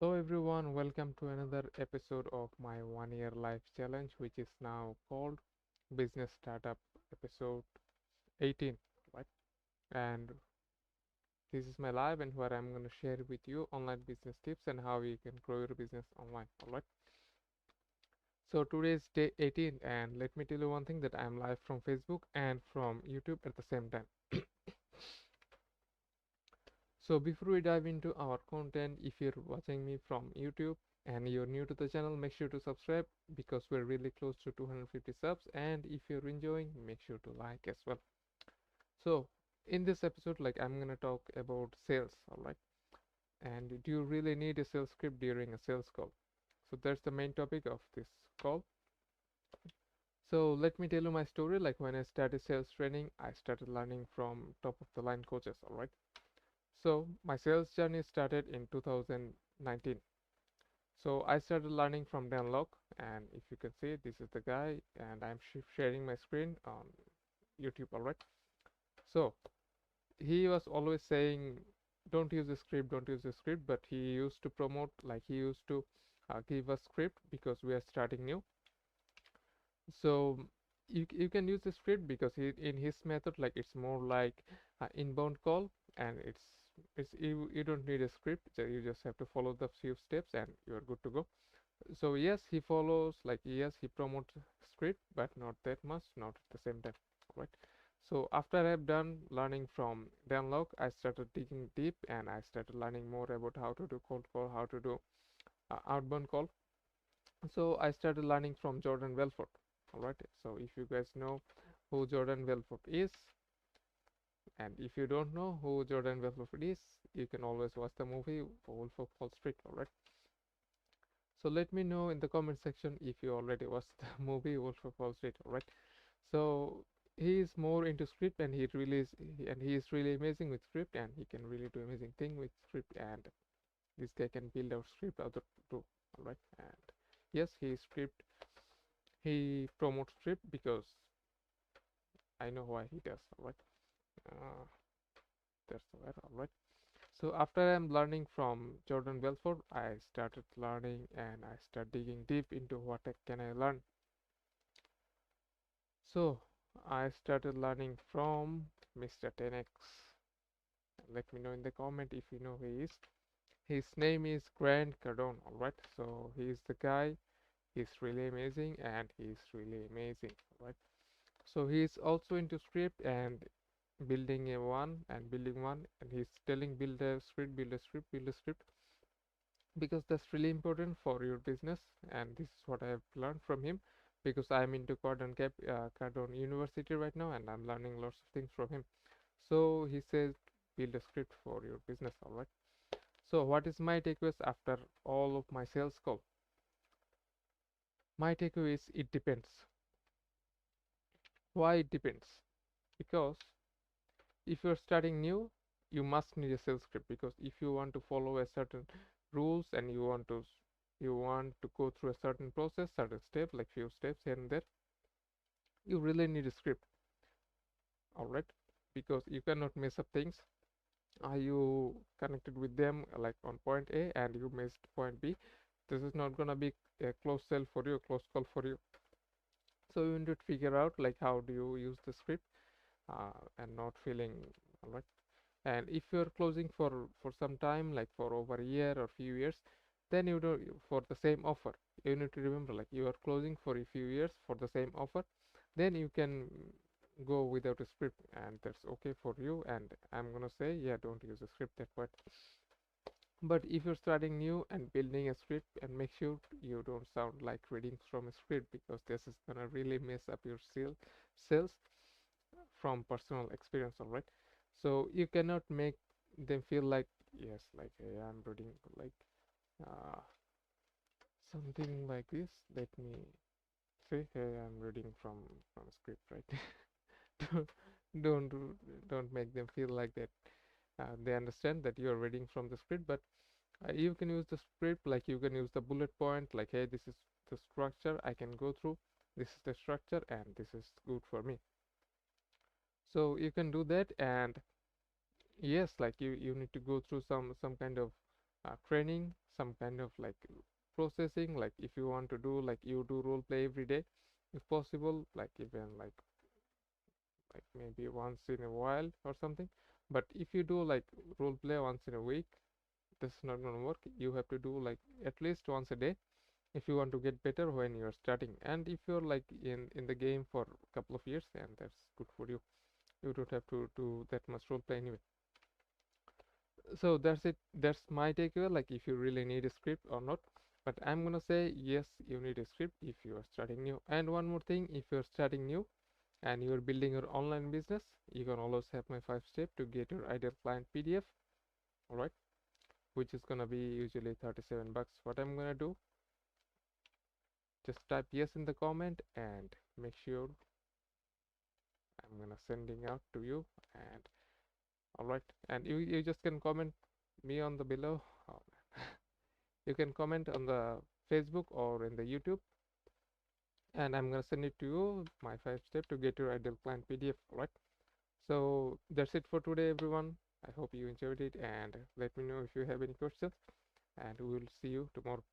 Hello everyone, welcome to another episode of my 1 year life challenge, which is now called Business Startup episode 18, right? And this is my live and where I'm going to share with you online business tips and how you can grow your business online, all right? So today is day 18, and let me tell you one thing that I'm live from Facebook and from YouTube at the same time. So before we dive into our content, if you're watching me from YouTube and you're new to the channel, make sure to subscribe because we're really close to 250 subs. And if you're enjoying, make sure to like as well. So in this episode, I'm gonna talk about sales, all right? And do you really need a sales script during a sales call? So that's the main topic of this call. So let me tell you my story. Like when I started sales training, I started learning from top of the line coaches, all right? So my sales journey started in 2019. So I started learning from Dan Lok, and if you can see, this is the guy, and I'm sharing my screen on YouTube, alright? So he was always saying, don't use a script, don't use a script, but he used to promote, like he used to give a script because we are starting new. So you can use the script because in his method, like it's more like inbound call, and you don't need a script, so you just have to follow the few steps and you're good to go. So yes, he follows, like yes, he promotes script, but not that much, not at the same time, right? So after I've done learning from Dan Lok, I started digging deep and I started learning more about how to do cold call, how to do outbound call. So I started learning from Jordan Belfort, all right? So if you guys know who Jordan Belfort is, and if you don't know who Jordan Belfort is, you can always watch the movie Wolf of Wall Street, all right? So let me know in the comment section if you already watched the movie Wolf of Wall Street, alright? So he is more into script and he is really amazing with script and he can really do amazing thing with script, and this guy can build out script out of too, alright? And yes, he promotes script because I know why he does, alright? Uh, that's alright. So after I'm learning from Jordan Belfort, I started learning and I started digging deep into what can I learn. So I started learning from Mr. 10x. Let me know in the comment if you know who he is. His name is Grant Cardone, alright? So he's the guy, he's really amazing and he's really amazing, alright? So he's also into script and building one, and he's telling build a script, build a script, build a script, because that's really important for your business, and this is what I have learned from him because I'm into Cardone University right now and I'm learning lots of things from him. So he says build a script for your business, all right? So what is my takeaways after all of my sales call? My takeaway is it depends. Why it depends? Because if you're starting new, you must need a sales script, because if you want to follow a certain rules and you want to go through a certain process, certain step, like few steps here and there, you really need a script, all right? Because you cannot mess up things. You connected with them like on point A and you missed point B, this is not gonna be a close sell for you, close call for you. So you need to figure out like how do you use the script and not feeling, all right? And if you're closing for some time, like for over a year or few years, then you do for the same offer, you need to remember like you are closing for a few years for the same offer, then you can go without a script and that's okay for you, and I'm gonna say yeah, don't use a script that way. But if you're starting new and building a script, and make sure you don't sound like reading from a script, because this is gonna really mess up your sales from personal experience, all right? So you cannot make them feel like yes, like hey, I'm reading like uh, something like this. Let me say hey, I'm reading from a script, right? don't don't don't make them feel like that. They understand that you're reading from the script, but you can use the script, like you can use the bullet point, like hey, this is the structure I can go through, this is the structure and this is good for me. So you can do that, and yes, like you need to go through some kind of training, some kind of like processing, like if you want to do like you do role play every day if possible, like even like maybe once in a while or something. But if you do like role play once in a week, this is not gonna work. You have to do like at least once a day if you want to get better when you're starting. And if you're like in the game for a couple of years, then that's good for you. You don't have to do that much role play anyway. So that's it. That's my takeaway, like if you really need a script or not. But I'm gonna say yes, you need a script if you are starting new. And one more thing, if you're starting new and you're building your online business, you can always have my 5 step to get your ideal client PDF. All right, which is gonna be usually 37 bucks. What I'm gonna do, just type yes in the comment and make sure I'm gonna sending out to you. And all right, and you just can comment me on the below. Oh, you can comment on the Facebook or in the YouTube, and I'm gonna send it to you, my 5 step to get your ideal client PDF. All right, so that's it for today, everyone. I hope you enjoyed it, and let me know if you have any questions, and we will see you tomorrow.